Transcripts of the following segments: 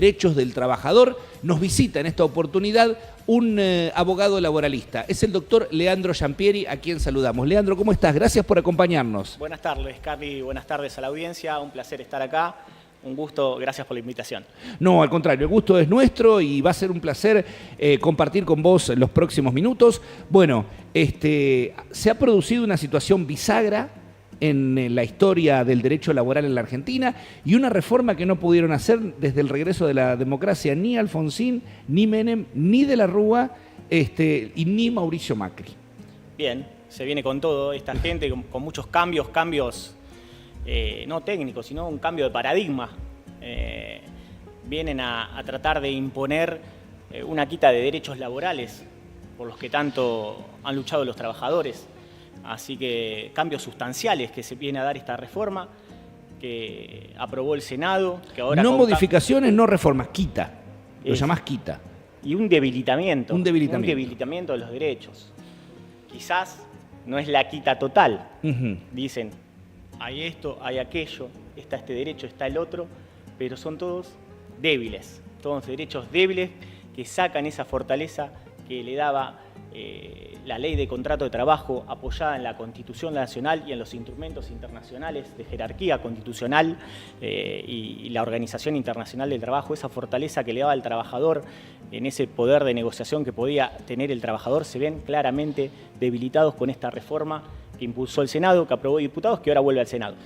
Derechos del Trabajador. Nos visita en esta oportunidad un abogado laboralista. Es el doctor Leandro Giampieri, a quien saludamos. Leandro, ¿cómo estás? Gracias por acompañarnos. Buenas tardes, Carly. Buenas tardes a la audiencia. Un placer estar acá. Un gusto. Gracias por la invitación. No, al contrario, el gusto es nuestro y va a ser un placer compartir con vos los próximos minutos. Bueno, se ha producido una situación bisagra en la historia del derecho laboral en la Argentina y una reforma que no pudieron hacer desde el regreso de la democracia ni Alfonsín, ni Menem, ni de la Rúa y ni Mauricio Macri. Bien, se viene con todo esta gente, con muchos cambios no técnicos, sino un cambio de paradigma. Vienen a tratar de imponer una quita de derechos laborales por los que tanto han luchado los trabajadores. Así que cambios sustanciales que se viene a dar esta reforma que aprobó el Senado. Que ahora no modificaciones, no reformas, quita. Lo llamás quita. Y un debilitamiento. Un debilitamiento. Un debilitamiento de los derechos. Quizás no es la quita total. Dicen, hay esto, hay aquello, está este derecho, está el otro, pero son todos débiles. Todos derechos débiles que sacan esa fortaleza que le daba la ley de contrato de trabajo apoyada en la Constitución Nacional y en los instrumentos internacionales de jerarquía constitucional y la Organización Internacional del Trabajo. Esa fortaleza que le daba al trabajador en ese poder de negociación que podía tener el trabajador se ven claramente debilitados con esta reforma que impulsó el Senado, que aprobó diputados, que ahora vuelve al Senado.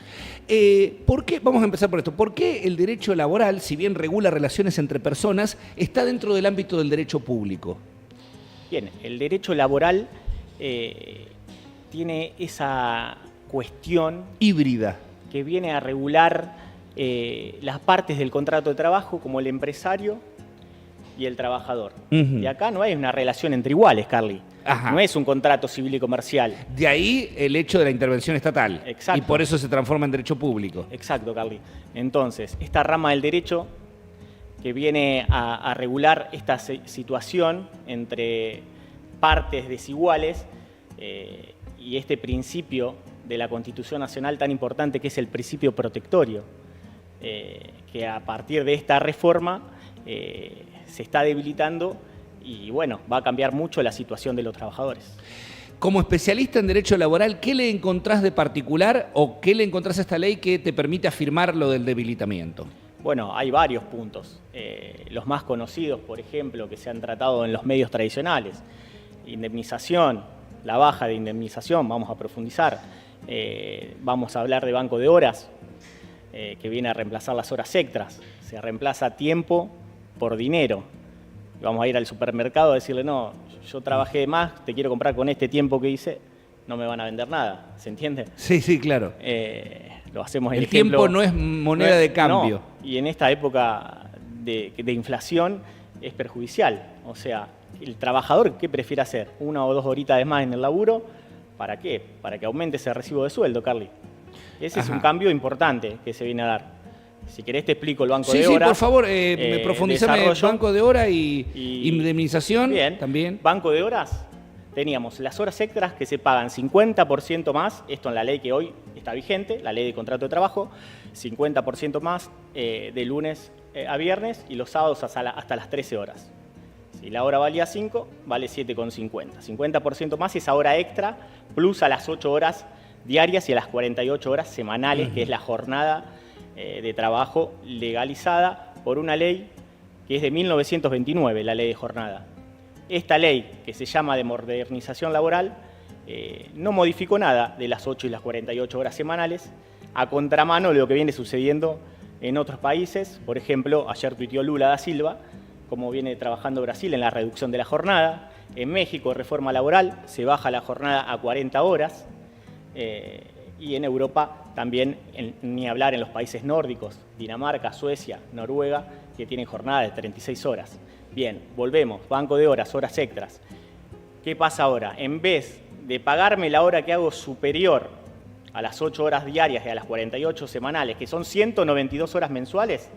¿Por qué? Vamos a empezar por esto. ¿Por qué el derecho laboral, si bien regula relaciones entre personas, está dentro del ámbito del derecho público? Bien, el derecho laboral tiene esa cuestión híbrida que viene a regular las partes del contrato de trabajo como el empresario y el trabajador. Y acá no hay una relación entre iguales, Carly. Ajá. No es un contrato civil y comercial. De ahí el hecho de la intervención estatal. Exacto. Y por eso se transforma en derecho público. Exacto, Carly. Entonces, esta rama del derecho que viene a regular esta situación entre partes desiguales y este principio de la Constitución Nacional tan importante que es el principio protectorio, que a partir de esta reforma se está debilitando y bueno, va a cambiar mucho la situación de los trabajadores. Como especialista en derecho laboral, ¿qué le encontrás de particular o qué le encontrás a esta ley que te permite afirmar lo del debilitamiento? Bueno, hay varios puntos. Los más conocidos, por ejemplo, que se han tratado en los medios tradicionales. Indemnización, la baja de indemnización, vamos a profundizar. Vamos a hablar de banco de horas, que viene a reemplazar las horas extras. Se reemplaza tiempo por dinero. Vamos a ir al supermercado a decirle, no, yo trabajé más, te quiero comprar con este tiempo que hice, no me van a vender nada, ¿se entiende? Sí, sí, claro. Lo hacemos en el ejemplo, tiempo no es moneda de cambio. No, y en esta época de inflación es perjudicial. O sea, el trabajador, ¿qué prefiere hacer? 1 o 2 horitas de más en el laburo. ¿Para qué? Para que aumente ese recibo de sueldo, Carly. Ese es un cambio importante que se viene a dar. Si querés te explico el banco de horas. Sí, por favor, profundizame el banco de horas y indemnización. Bien, también. Banco de horas. Teníamos las horas extras que se pagan 50% más, esto en la ley que hoy está vigente, la ley de contrato de trabajo, 50% más de lunes a viernes y los sábados hasta las 13 horas. Si la hora valía 5, vale 7,50. 50% más esa hora extra, plus a las 8 horas diarias y a las 48 horas semanales, que es la jornada de trabajo legalizada por una ley que es de 1929, la ley de jornada. Esta ley, que se llama de modernización laboral, no modificó nada de las 8 y las 48 horas semanales, a contramano de lo que viene sucediendo en otros países. Por ejemplo, ayer tuiteó Lula da Silva, cómo viene trabajando Brasil en la reducción de la jornada. En México, reforma laboral, se baja la jornada a 40 horas. Y en Europa también, ni hablar en los países nórdicos, Dinamarca, Suecia, Noruega, que tienen jornada de 36 horas. Bien, volvemos, banco de horas, horas extras. ¿Qué pasa ahora? En vez de pagarme la hora que hago superior a las 8 horas diarias y a las 48 semanales, que son 192 horas mensuales,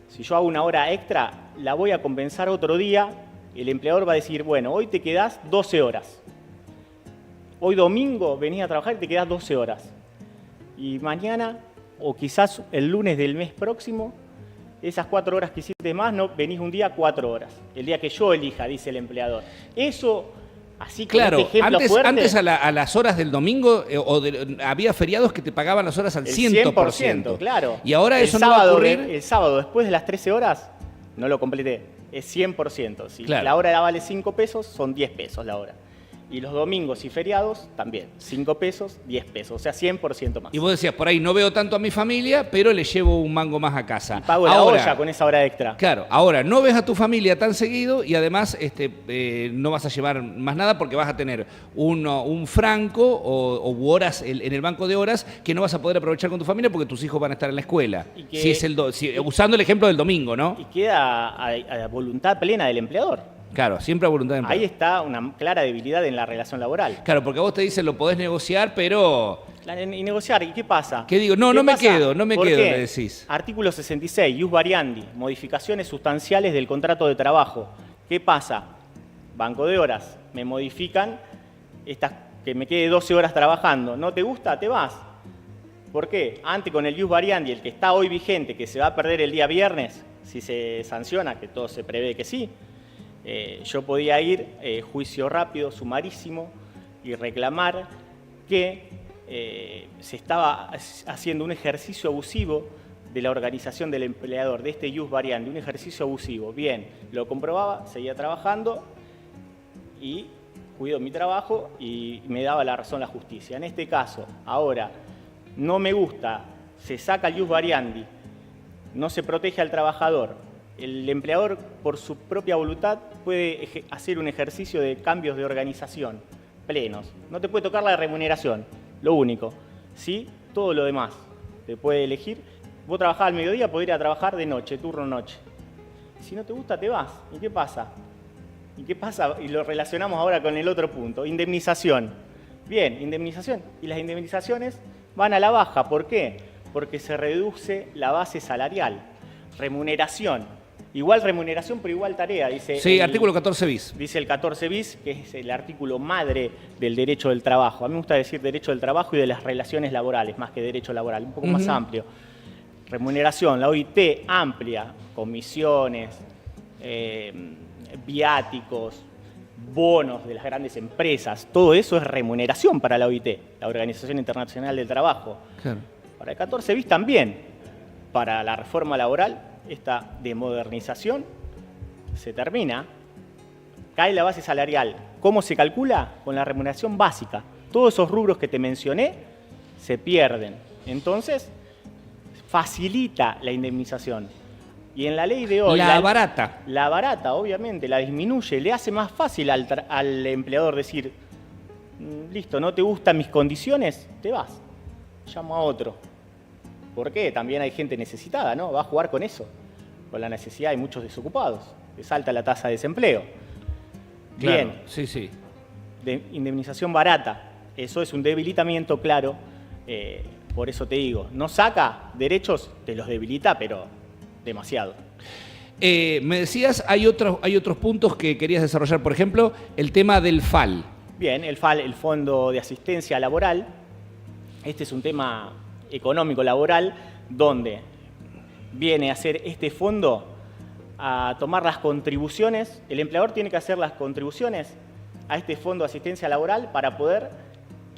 si yo hago una hora extra, la voy a compensar otro día. El empleador va a decir, bueno, hoy te quedás 12 horas. Hoy domingo venís a trabajar y te quedás 12 horas. Y mañana, o quizás el lunes del mes próximo, esas 4 horas que hiciste más, no venís un día 4 horas. El día que yo elija, dice el empleador. Eso, así como Claro, este ejemplo fuerte, antes a las horas del domingo había feriados que te pagaban las horas al el 100%. Claro. Y ahora El eso no va a sábado, ocurrir. El sábado, después de las 13 horas, no lo completé, es 100%. Si Claro. la hora vale 5 pesos, son 10 pesos la hora. Y los domingos y feriados también, 5 pesos, 10 pesos, o sea, 100% más. Y vos decías, por ahí no veo tanto a mi familia, pero le llevo un mango más a casa. Y pago la olla con esa hora extra. Claro, ahora no ves a tu familia tan seguido y además no vas a llevar más nada porque vas a tener un franco o horas en el banco de horas que no vas a poder aprovechar con tu familia porque tus hijos van a estar en la escuela. Y que- Usando el ejemplo del domingo, ¿no? Y queda a voluntad plena del empleador. Claro, siempre a voluntad de empleado. Ahí está una clara debilidad en la relación laboral. Claro, porque a vos te dicen lo podés negociar, pero... Y negociar, ¿y qué pasa? ¿Qué digo? No, ¿Qué no me pasa? quedo, no me ¿Por quedo, qué? le decís. Artículo 66, ius variandi, modificaciones sustanciales del contrato de trabajo. ¿Qué pasa? Banco de horas, me modifican que me quede 12 horas trabajando. ¿No te gusta? Te vas. ¿Por qué? Antes con el ius variandi, el que está hoy vigente, que se va a perder el día viernes, si se sanciona, que todo se prevé que sí, yo podía ir, juicio rápido, sumarísimo, y reclamar que se estaba haciendo un ejercicio abusivo de la organización del empleador, de este ius variandi, un ejercicio abusivo. Bien, lo comprobaba, seguía trabajando y cuido mi trabajo y me daba la razón la justicia. En este caso, ahora, no me gusta, se saca el ius variandi, no se protege al trabajador. El empleador, por su propia voluntad, puede hacer un ejercicio de cambios de organización plenos. No te puede tocar la remuneración, lo único. Sí, todo lo demás. Te puede elegir. Vos trabajás al mediodía, podés ir a trabajar de noche, turno noche. Si no te gusta, te vas. ¿Y qué pasa? ¿Y qué pasa? Y lo relacionamos ahora con el otro punto, indemnización. Bien, indemnización. Y las indemnizaciones van a la baja. ¿Por qué? Porque se reduce la base salarial. Remuneración. Igual remuneración, pero igual tarea, dice. Sí, artículo 14 bis. Dice el 14 bis, que es el artículo madre del derecho del trabajo. A mí me gusta decir derecho del trabajo y de las relaciones laborales, más que derecho laboral, un poco más amplio. Remuneración, la OIT amplia, comisiones, viáticos, bonos de las grandes empresas, todo eso es remuneración para la OIT, la Organización Internacional del Trabajo. Claro. Para el 14 bis también, para la reforma laboral, esta de modernización se termina, cae la base salarial. ¿Cómo se calcula? Con la remuneración básica. Todos esos rubros que te mencioné se pierden. Entonces, facilita la indemnización. Y en la ley de hoy... La barata. La barata, obviamente, la disminuye, le hace más fácil al empleador decir, listo, ¿no te gustan mis condiciones? Te vas, llamo a otro. ¿Por qué? También hay gente necesitada, ¿no? Va a jugar con eso. Con la necesidad hay muchos desocupados. Les alta la tasa de desempleo. Claro, Bien. sí, sí. De indemnización barata. Eso es un debilitamiento claro. Por eso te digo, no saca derechos, te los debilita, pero demasiado. Me decías, hay otros puntos que querías desarrollar. Por ejemplo, el tema del FAL. Bien, el FAL, el Fondo de Asistencia Laboral. Este es un tema económico laboral donde viene a hacer este fondo a tomar las contribuciones. El empleador tiene que hacer las contribuciones a este fondo de asistencia laboral para poder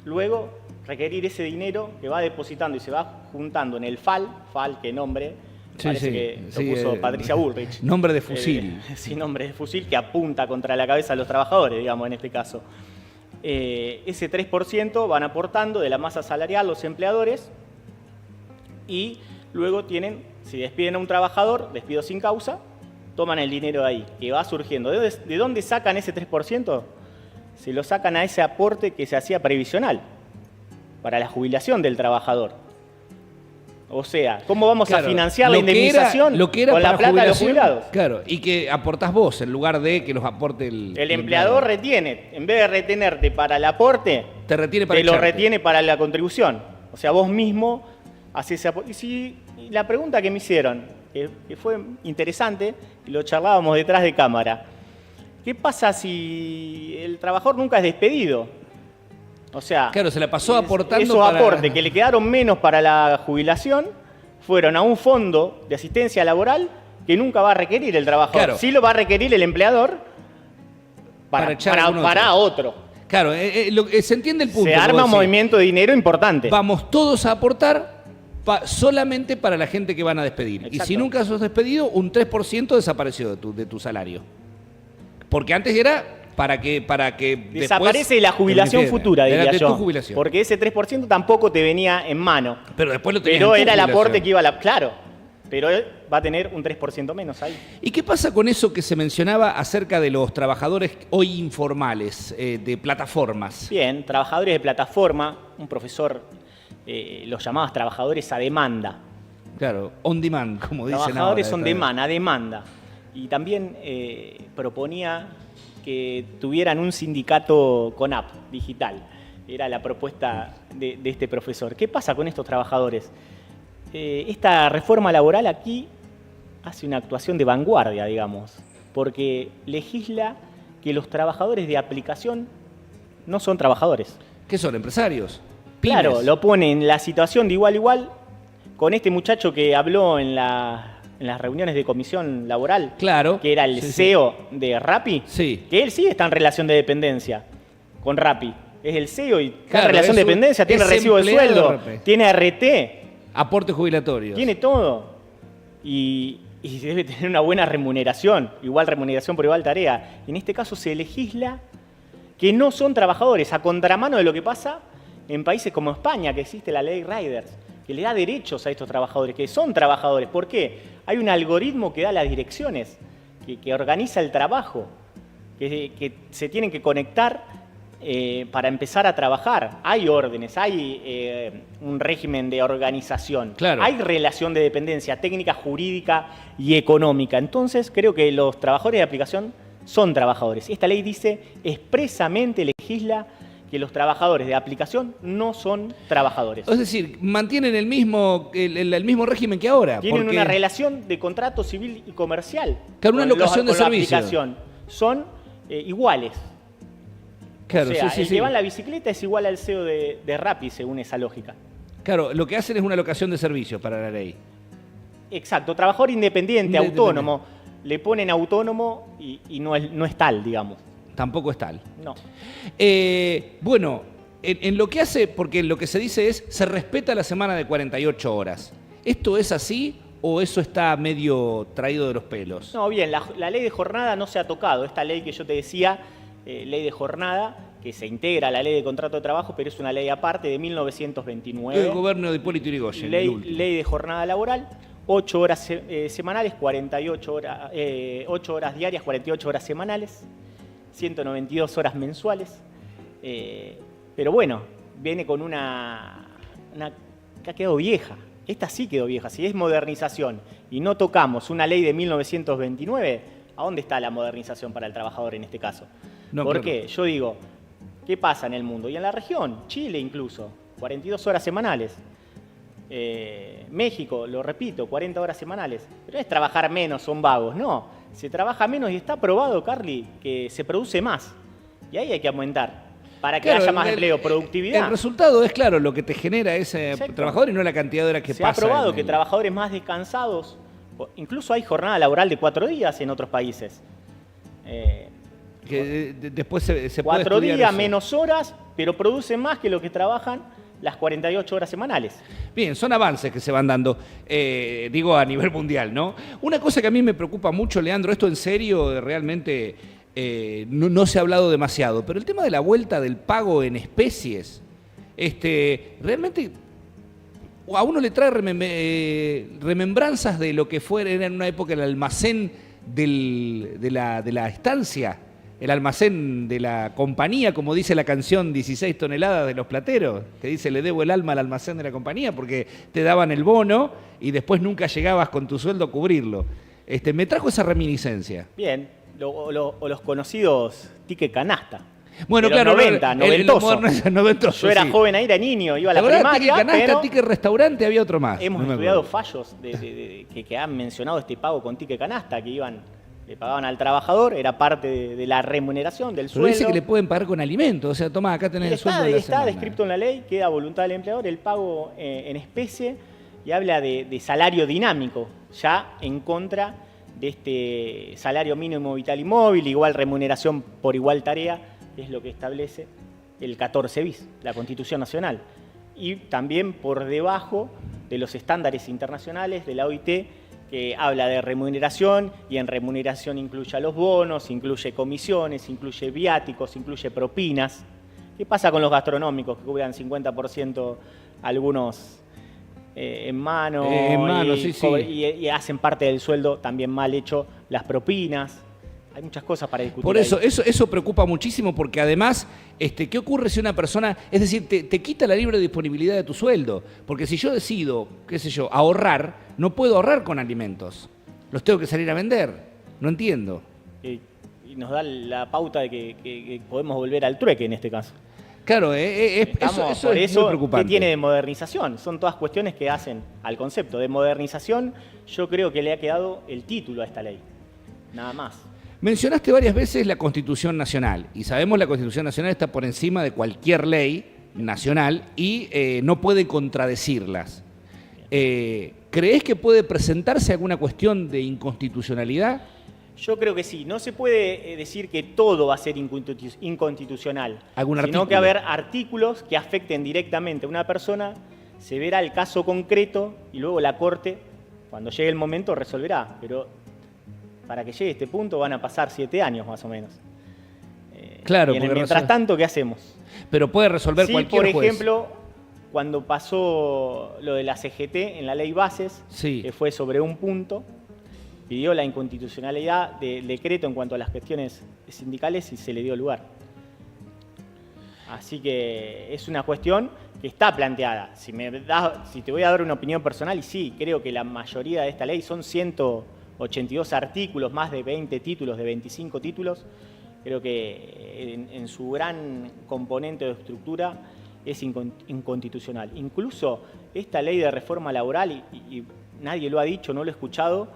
luego requerir ese dinero que va depositando y se va juntando en el FAL, qué nombre, Sí, parece sí, que sí, lo puso Patricia Bullrich. Nombre de fusil. Sí, nombre de fusil que apunta contra la cabeza a los trabajadores, digamos, en este caso. Ese 3% van aportando de la masa salarial los empleadores y luego tienen, si despiden a un trabajador, despido sin causa, toman el dinero de ahí, que va surgiendo. ¿De dónde sacan ese 3%? Se lo sacan a ese aporte que se hacía previsional para la jubilación del trabajador. O sea, ¿cómo vamos a financiar la indemnización con la plata de los jubilados? Claro, y que aportás vos en lugar de que los aporte el empleador retiene, en vez de retenerte para el aporte, te retiene para te lo echarte. retiene para la contribución. O sea, vos mismo haces ese aporte. Y la pregunta que me hicieron, que fue interesante, y lo charlábamos detrás de cámara, ¿qué pasa si el trabajador nunca es despedido? O sea, claro, se la pasó aportando esos aportes que le quedaron menos para la jubilación, fueron a un fondo de asistencia laboral que nunca va a requerir el trabajador. Claro. Sí lo va a requerir el empleador para otro. Claro, se entiende el punto. Se arma un movimiento de dinero importante. Vamos todos a aportar solamente para la gente que van a despedir. Exacto. Y si nunca sos despedido, un 3% desapareció de tu salario. Porque antes era para que desaparece la jubilación futura, diría de yo. tu jubilación. Porque ese 3% tampoco te venía en mano. Pero después lo tenías Pero en tu era el jubilación. aporte que iba a la... Claro, pero él va a tener un 3% menos ahí. ¿Y qué pasa con eso que se mencionaba acerca de los trabajadores hoy informales, de plataformas? Bien, trabajadores de plataforma, un profesor los llamaba trabajadores a demanda. Claro, on demand, como dicen ahora. Trabajadores on demand, a demanda. Y también proponía que tuvieran un sindicato con app digital. Era la propuesta de este profesor. ¿Qué pasa con estos trabajadores? Esta reforma laboral aquí hace una actuación de vanguardia, digamos, porque legisla que los trabajadores de aplicación no son trabajadores. ¿Qué son? ¿Empresarios? Claro, ¿Pymes? lo pone en la situación de igual a igual con este muchacho que habló en las reuniones de comisión laboral, Claro. que era el Sí, sí. CEO de Rappi, Sí. que él sí está en relación de dependencia con Rappi. Es el CEO y está Claro, en relación de es dependencia, tiene es recibo de empleado de sueldo, Rappi. tiene RT, Aportes jubilatorios. tiene todo. Y debe tener una buena remuneración, igual remuneración por igual tarea. En este caso se legisla que no son trabajadores, a contramano de lo que pasa en países como España, que existe la ley Riders, que le da derechos a estos trabajadores, que son trabajadores. ¿Por qué? Hay un algoritmo que da las direcciones, que organiza el trabajo, que se tienen que conectar para empezar a trabajar. Hay órdenes, hay un régimen de organización, Claro. hay relación de dependencia técnica, jurídica y económica. Entonces creo que los trabajadores de aplicación son trabajadores. Esta ley dice expresamente, legisla que los trabajadores de aplicación no son trabajadores. Es decir, mantienen el mismo régimen que ahora. Tienen porque una relación de contrato civil y comercial. Claro, una con locación de con la servicio. aplicación. Son iguales. Claro, O sea, sí, sí, el sí. que va en la bicicleta es igual al CEO de Rappi, según esa lógica. Claro, lo que hacen es una locación de servicios para la ley. Exacto, trabajador independiente, Independiente. autónomo. Le ponen autónomo y no es tal, digamos. Tampoco es tal. No. Bueno, en lo que hace, porque lo que se dice es, se respeta la semana de 48 horas. ¿Esto es así o eso está medio traído de los pelos? No, bien, la ley de jornada no se ha tocado. Esta ley que yo te decía, ley de jornada, que se integra a la ley de contrato de trabajo, pero es una ley aparte de 1929. El gobierno de Hipólito Yrigoyen. el último. Ley de jornada laboral, 8 horas semanales, 48 horas, 8 horas diarias, 48 horas semanales, 192 horas mensuales. Pero bueno, viene con una que ha quedado vieja. Esta sí quedó vieja. Si es modernización y no tocamos una ley de 1929, ¿a dónde está la modernización para el trabajador en este caso? No, ¿Por claro. qué? Yo digo, ¿qué pasa en el mundo? Y en la región, Chile incluso, 42 horas semanales. México, lo repito, 40 horas semanales. Pero no es trabajar menos, son vagos, no. Se trabaja menos y está probado, Carly, que se produce más. Y ahí hay que aumentar. Para que Claro, haya más el- empleo, productividad. El resultado es, claro, lo que te genera ese Exacto. trabajador y no la cantidad de horas que Se pasa. ha probado en que el- trabajadores más descansados, incluso hay jornada laboral de 4 días en otros países. que después se puede 4 estudiar días, eso. menos horas, pero producen más que los que trabajan las 48 horas semanales. Bien, son avances que se van dando, digo, a nivel mundial, ¿no? Una cosa que a mí me preocupa mucho, Leandro, esto en serio, realmente no se ha hablado demasiado, pero el tema de la vuelta del pago en especies, realmente a uno le trae remembranzas de lo que era en una época el almacén de la estancia, el almacén de la compañía, como dice la canción 16 toneladas de los plateros, que dice le debo el alma al almacén de la compañía, porque te daban el bono y después nunca llegabas con tu sueldo a cubrirlo. Me trajo esa reminiscencia. Bien, o los conocidos ticket canasta. Bueno, de los claro, 90, el noventoso. moderno es noventoso, Yo era sí. joven ahí, era niño, iba a la ¿Te acordás? primaria, Ticket canasta, pero ticket restaurante, había otro más. hemos no me estudiado acuerdo. fallos que han mencionado este pago con ticket canasta, que le pagaban al trabajador, era parte de la remuneración, del Pero sueldo. dice que le pueden pagar con alimentos, o sea, toma, acá tenés el sueldo de la Está semana. descrito en la ley, queda a voluntad del empleador el pago en especie y habla de salario dinámico, ya en contra de este salario mínimo vital y móvil, igual remuneración por igual tarea, que es lo que establece el 14 bis, la Constitución Nacional. Y también por debajo de los estándares internacionales de la OIT, que habla de remuneración, y en remuneración incluye a los bonos, incluye comisiones, incluye viáticos, incluye propinas. ¿Qué pasa con los gastronómicos que cobran 50% algunos en mano, y hacen parte del sueldo también mal hecho las propinas? Hay muchas cosas para discutir. Por eso preocupa muchísimo, porque además, ¿qué ocurre si una persona, es decir, te quita la libre disponibilidad de tu sueldo? Porque si yo decido, qué sé yo, ahorrar, no puedo ahorrar con alimentos. Los tengo que salir a vender. No entiendo. Y nos da la pauta de que podemos volver al trueque en este caso. Claro, eso es muy preocupante. ¿Qué tiene de modernización? Son todas cuestiones que hacen al concepto. De modernización, yo creo que le ha quedado el título a esta ley. Nada más. Mencionaste varias veces la Constitución Nacional, y sabemos que la Constitución Nacional está por encima de cualquier ley nacional y no puede contradecirlas. ¿Crees que puede presentarse alguna cuestión de inconstitucionalidad? Yo creo que sí. No se puede decir que todo va a ser inconstitucional, sino que haber artículos que afecten directamente a una persona, se verá el caso concreto y luego la Corte, cuando llegue el momento, resolverá. Pero para que llegue a este punto van a pasar 7 años más o menos. Claro, y mientras tanto, ¿qué hacemos? Pero puede resolver cualquier juez. Por ejemplo, cuando pasó lo de la CGT en la ley Bases, que fue sobre un punto, pidió la inconstitucionalidad del decreto en cuanto a las cuestiones sindicales y se le dio lugar. Así que es una cuestión que está planteada. Si te voy a dar una opinión personal, y sí, creo que la mayoría de esta ley son 182 artículos, más de 20 títulos, de 25 títulos. Creo que en su gran componente de estructura es inconstitucional. Incluso esta ley de reforma laboral, y nadie lo ha dicho, no lo he escuchado,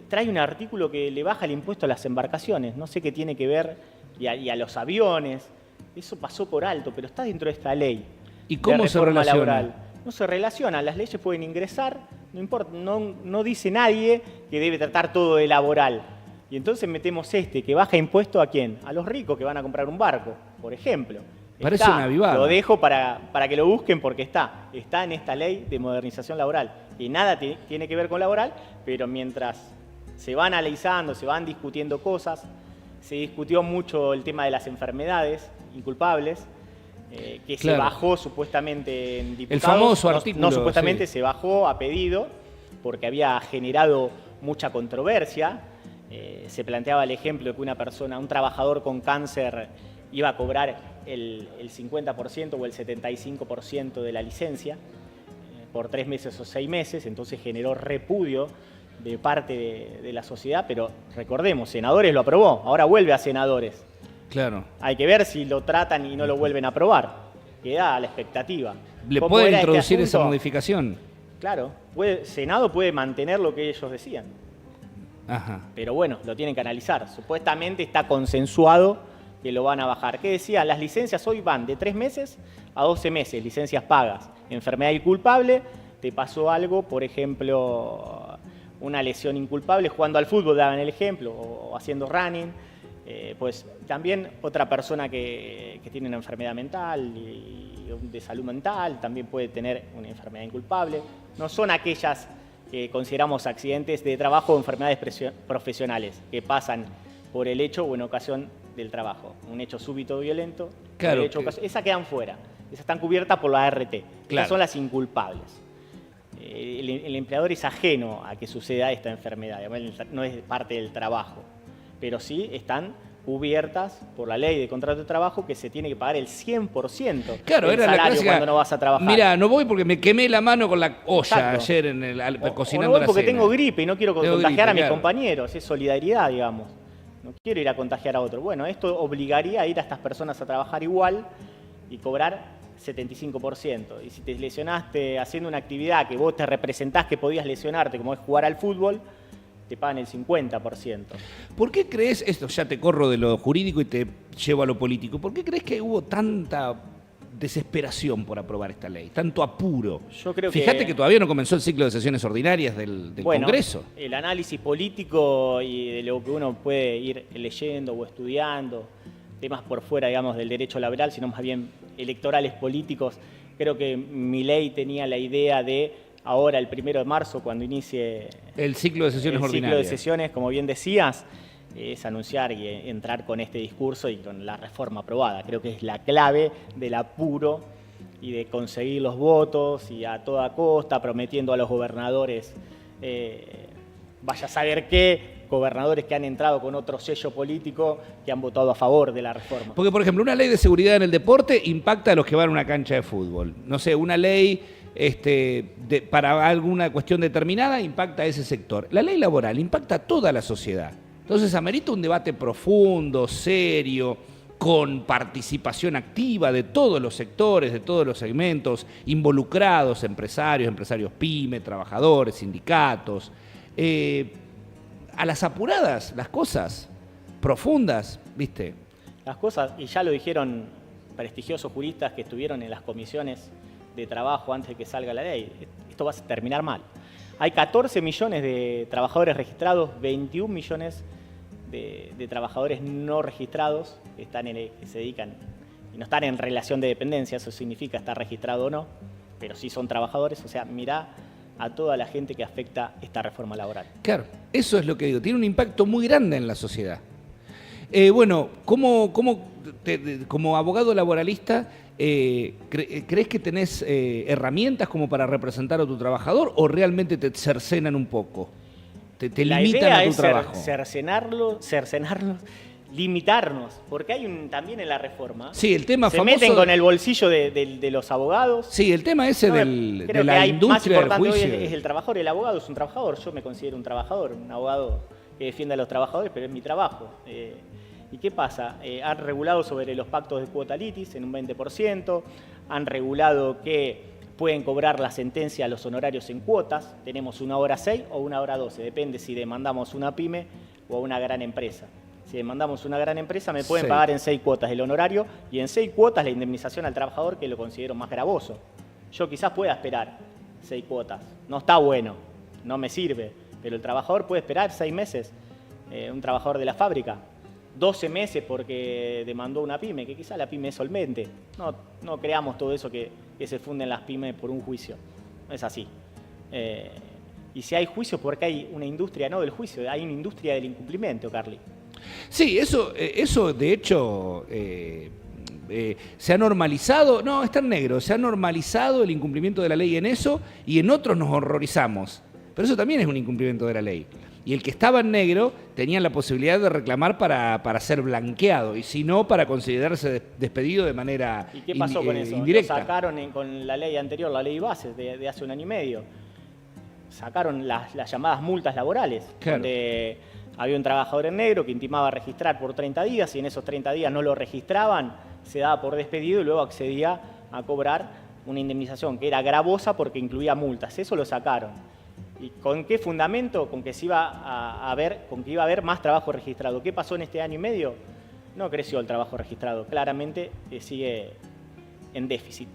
trae un artículo que le baja el impuesto a las embarcaciones. No sé qué tiene que ver, y a los aviones. Eso pasó por alto, pero está dentro de esta ley. ¿Y cómo se relaciona? Laboral. No se relaciona, las leyes pueden ingresar, no importa, no dice nadie que debe tratar todo de laboral. Y entonces metemos que baja impuesto ¿a quién? A los ricos que van a comprar un barco, por ejemplo. Parece una avivada. Lo dejo para que lo busquen porque está en esta ley de modernización laboral. Y nada tiene que ver con laboral, pero mientras se van analizando, se van discutiendo cosas, se discutió mucho el tema de las enfermedades inculpables, que se bajó supuestamente en diputados. El famoso artículo. No supuestamente, se bajó a pedido, porque había generado mucha controversia. Se planteaba el ejemplo de que una persona, un trabajador con cáncer, iba a cobrar el 50% o el 75% de la licencia por 3 meses o 6 meses, entonces generó repudio de parte de la sociedad, pero recordemos, senadores lo aprobó, ahora vuelve a senadores. Claro. Hay que ver si lo tratan y no lo vuelven a aprobar. Queda a la expectativa. ¿Le puede introducir esa modificación? Claro, Senado puede mantener lo que ellos decían. Ajá. Pero bueno, lo tienen que analizar. Supuestamente está consensuado que lo van a bajar. ¿Qué decía? Las licencias hoy van de 3 meses a 12 meses, licencias pagas. Enfermedad inculpable, te pasó algo, por ejemplo, una lesión inculpable jugando al fútbol, daban el ejemplo, o haciendo running. Pues también otra persona que tiene una enfermedad mental y de salud mental también puede tener una enfermedad inculpable. No son aquellas que consideramos accidentes de trabajo o enfermedades profesionales que pasan por el hecho o en ocasión del trabajo. Un hecho súbito violento, claro, esas quedan fuera. Esas están cubiertas por la ART. Claro. Esas son las inculpables. El empleador es ajeno a que suceda esta enfermedad, no es parte del trabajo, pero sí están cubiertas por la ley de contrato de trabajo, que se tiene que pagar el 100% claro, del era salario la clásica, cuando no vas a trabajar. Mira, no voy porque me quemé la mano con la olla. Exacto. Ayer cocinando o no voy la porque cena. tengo gripe y no quiero contagiar a mis claro. compañeros. Es solidaridad, digamos. No quiero ir a contagiar a otro. Bueno, esto obligaría a ir a estas personas a trabajar igual y cobrar 75%. Y si te lesionaste haciendo una actividad que vos te representás que podías lesionarte, como es jugar al fútbol, te pagan el 50%. ¿Por qué crees, esto ya te corro de lo jurídico y te llevo a lo político, ¿por qué crees que hubo tanta desesperación por aprobar esta ley? Tanto apuro. Yo creo Fíjate que todavía no comenzó el ciclo de sesiones ordinarias del Congreso. El análisis político y de lo que uno puede ir leyendo o estudiando, temas por fuera, digamos, del derecho laboral, sino más bien electorales políticos. Creo que Milei tenía la idea de ahora, el 1 de marzo, cuando inicie el ciclo de sesiones ordinarias. El ciclo de sesiones, como bien decías, es anunciar y entrar con este discurso y con la reforma aprobada. Creo que es la clave del apuro y de conseguir los votos y a toda costa, prometiendo a los gobernadores, vaya a saber qué, gobernadores que han entrado con otro sello político que han votado a favor de la reforma. Porque, por ejemplo, una ley de seguridad en el deporte impacta a los que van a una cancha de fútbol. No sé, una ley para alguna cuestión determinada impacta a ese sector. La ley laboral impacta a toda la sociedad. Entonces amerita un debate profundo, serio, con participación activa de todos los sectores, de todos los segmentos involucrados, empresarios pyme, trabajadores, sindicatos. A las apuradas, las cosas profundas, ¿viste? Las cosas, y ya lo dijeron prestigiosos juristas que estuvieron en las comisiones de trabajo antes de que salga la ley, esto va a terminar mal. Hay 14 millones de trabajadores registrados, 21 millones de trabajadores no registrados que se dedican y no están en relación de dependencia, eso significa estar registrado o no, pero sí son trabajadores, o sea, mirá a toda la gente que afecta esta reforma laboral. Claro, eso es lo que digo, tiene un impacto muy grande en la sociedad. Bueno, como abogado laboralista, ¿crees que tenés herramientas como para representar a tu trabajador o realmente te cercenan un poco? ¿Te limitan a tu trabajo? Cercenarlos, limitarnos, porque hay también en la reforma. Sí, el tema se famoso. Meten con el bolsillo de los abogados. Sí, el tema ese de la industria del juicio. Más importante hoy es el trabajador, el abogado es un trabajador. Yo me considero un trabajador, un abogado que defiende a los trabajadores, pero es mi trabajo. ¿Y qué pasa? Han regulado sobre los pactos de cuota litis en un 20%, han regulado que pueden cobrar la sentencia a los honorarios en cuotas, tenemos 1 hora 6 o 1 hora 12, depende si demandamos una pyme o a una gran empresa. Si demandamos una gran empresa me pueden pagar en 6 cuotas el honorario y en 6 cuotas la indemnización al trabajador, que lo considero más gravoso. Yo quizás pueda esperar 6 cuotas, no está bueno, no me sirve, pero el trabajador puede esperar 6 meses, un trabajador de la fábrica. 12 meses porque demandó una pyme, que quizá la pyme es solvente. No creamos todo eso que se funden las pymes por un juicio. No es así. Y si hay juicio, porque hay una industria, no del juicio, hay una industria del incumplimiento, Carly. Sí, eso de hecho se ha normalizado, no, está en negro, se ha normalizado el incumplimiento de la ley en eso y en otros nos horrorizamos. Pero eso también es un incumplimiento de la ley. Y el que estaba en negro tenía la posibilidad de reclamar para ser blanqueado y si no, para considerarse despedido de manera indirecta. ¿Y qué pasó con eso? Lo sacaron con la ley anterior, la ley Bases de hace 1 año y medio. Sacaron las llamadas multas laborales, claro, donde había un trabajador en negro que intimaba registrar por 30 días y en esos 30 días no lo registraban, se daba por despedido y luego accedía a cobrar una indemnización que era gravosa porque incluía multas. Eso lo sacaron. ¿Y con qué fundamento? Con que iba a haber más trabajo registrado. ¿Qué pasó en este 1 año y medio? No creció el trabajo registrado. Claramente sigue en déficit.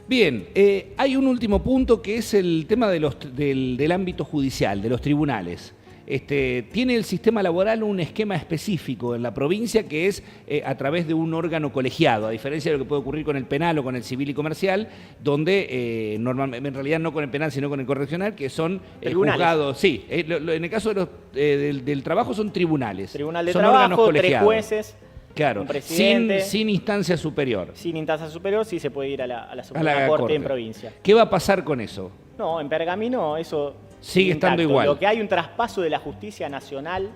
Bien, hay un último punto que es el tema del ámbito judicial, de los tribunales. Tiene el sistema laboral un esquema específico en la provincia que es a través de un órgano colegiado, a diferencia de lo que puede ocurrir con el penal o con el civil y comercial, donde normalmente, en realidad no con el penal sino con el correccional, que son juzgados. Sí, en el caso del trabajo son tribunales. Tribunal de son trabajo, 3 jueces. Claro, un presidente, sin instancia superior. Sin instancia superior sí se puede ir a la Suprema Corte en provincia. ¿Qué va a pasar con eso? No, en Pergamino eso sigue estando igual. Lo que hay un traspaso de la justicia nacional,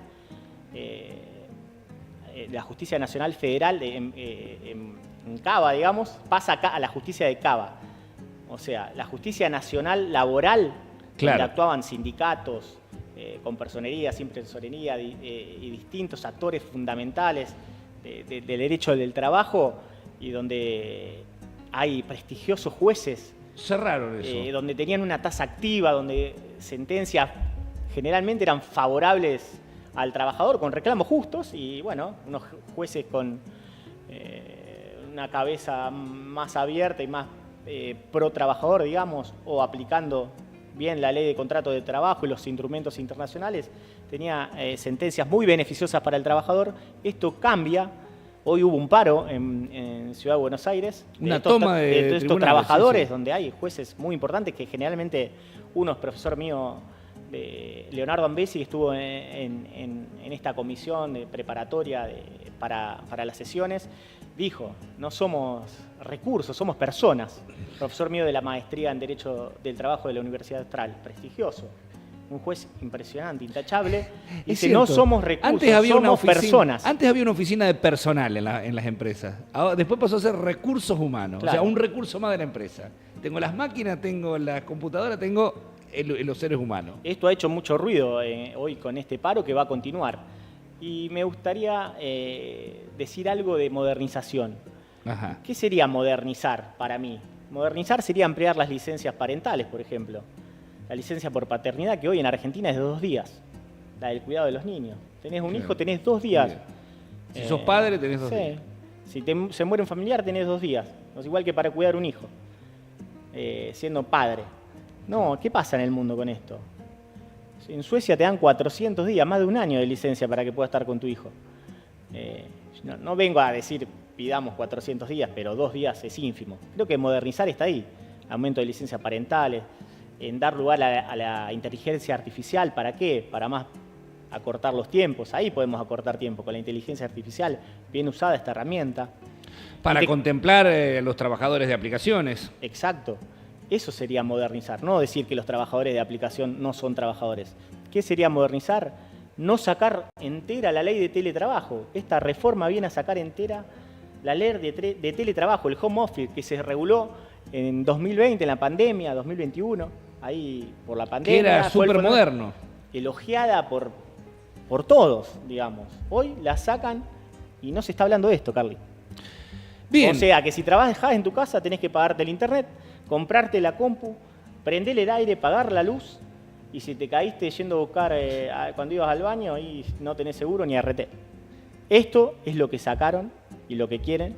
federal en Cava, digamos, pasa acá a la justicia de Cava. O sea, la justicia nacional laboral, claro, donde actuaban sindicatos, con personería, sin personería y distintos actores fundamentales del derecho del trabajo y donde hay prestigiosos jueces. Cerraron eso. Donde tenían una tasa activa, donde sentencias generalmente eran favorables al trabajador con reclamos justos y bueno, unos jueces con una cabeza más abierta y más pro trabajador, digamos, o aplicando bien la ley de contrato de trabajo y los instrumentos internacionales, tenía sentencias muy beneficiosas para el trabajador. Esto cambia. Hoy hubo un paro en Ciudad de Buenos Aires. Una toma de estos trabajadores, donde hay jueces muy importantes, que generalmente uno es profesor mío, de Leonardo Ambesi, que estuvo en esta comisión preparatoria para las sesiones, dijo: no somos recursos, somos personas. Profesor mío de la maestría en Derecho del Trabajo de la Universidad Austral, prestigioso. Un juez impresionante, intachable. Dice: no somos recursos, somos personas. Antes había una oficina de personal en las empresas. Ahora, después pasó a ser recursos humanos. Claro. O sea, un recurso más de la empresa. Tengo las máquinas, tengo las computadoras, tengo los seres humanos. Esto ha hecho mucho ruido hoy con este paro, que va a continuar. Y me gustaría decir algo de modernización. Ajá. ¿Qué sería modernizar para mí? Modernizar sería ampliar las licencias parentales, por ejemplo. La licencia por paternidad, que hoy en Argentina es de 2 días. La del cuidado de los niños. Tenés un hijo, tenés 2 días. Si sos padre, tenés 2 días. Si se muere un familiar, tenés 2 días. No es igual que para cuidar un hijo, siendo padre. No, ¿qué pasa en el mundo con esto? En Suecia te dan 400 días, más de 1 año de licencia para que puedas estar con tu hijo. No vengo a decir pidamos 400 días, pero 2 días es ínfimo. Creo que modernizar está ahí. Aumento de licencias parentales, en dar lugar a la inteligencia artificial. ¿Para qué? Para más acortar los tiempos. Ahí podemos acortar tiempo con la inteligencia artificial, bien usada esta herramienta. Para contemplar a los trabajadores de aplicaciones. Exacto. Eso sería modernizar, no decir que los trabajadores de aplicación no son trabajadores. ¿Qué sería modernizar? No sacar entera la ley de teletrabajo. Esta reforma viene a sacar entera la ley de teletrabajo, el home office, que se reguló en 2020, en la pandemia, 2021, ahí por la pandemia. Que era súper moderno. Elogiada por todos, digamos. Hoy la sacan y no se está hablando de esto, Carly. Bien. O sea, que si trabajas en tu casa tenés que pagarte el internet, comprarte la compu, prenderle el aire, pagar la luz, y si te caíste yendo a buscar cuando ibas al baño, y no tenés seguro ni RT. Esto es lo que sacaron y lo que quieren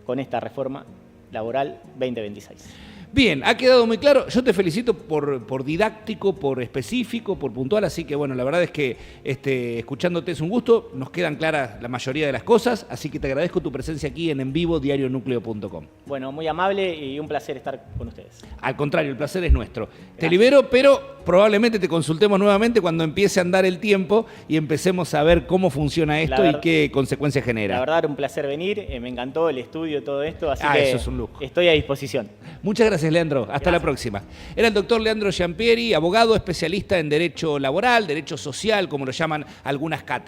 con esta reforma laboral 2026. Bien, ha quedado muy claro. Yo te felicito por didáctico, por específico, por puntual. Así que, bueno, la verdad es que escuchándote es un gusto. Nos quedan claras la mayoría de las cosas. Así que te agradezco tu presencia aquí en vivo, diarionucleo.com. Bueno, muy amable y un placer estar con ustedes. Al contrario, el placer es nuestro. Gracias. Te libero, pero probablemente te consultemos nuevamente cuando empiece a andar el tiempo y empecemos a ver cómo funciona esto y qué consecuencias genera. La verdad, era un placer venir. Me encantó el estudio, todo esto. Así que eso es un lujo. Estoy a disposición. Muchas gracias, Leandro. Hasta la próxima. Era el doctor Leandro Giampieri, abogado especialista en Derecho Laboral, Derecho Social, como lo llaman algunas cátedras.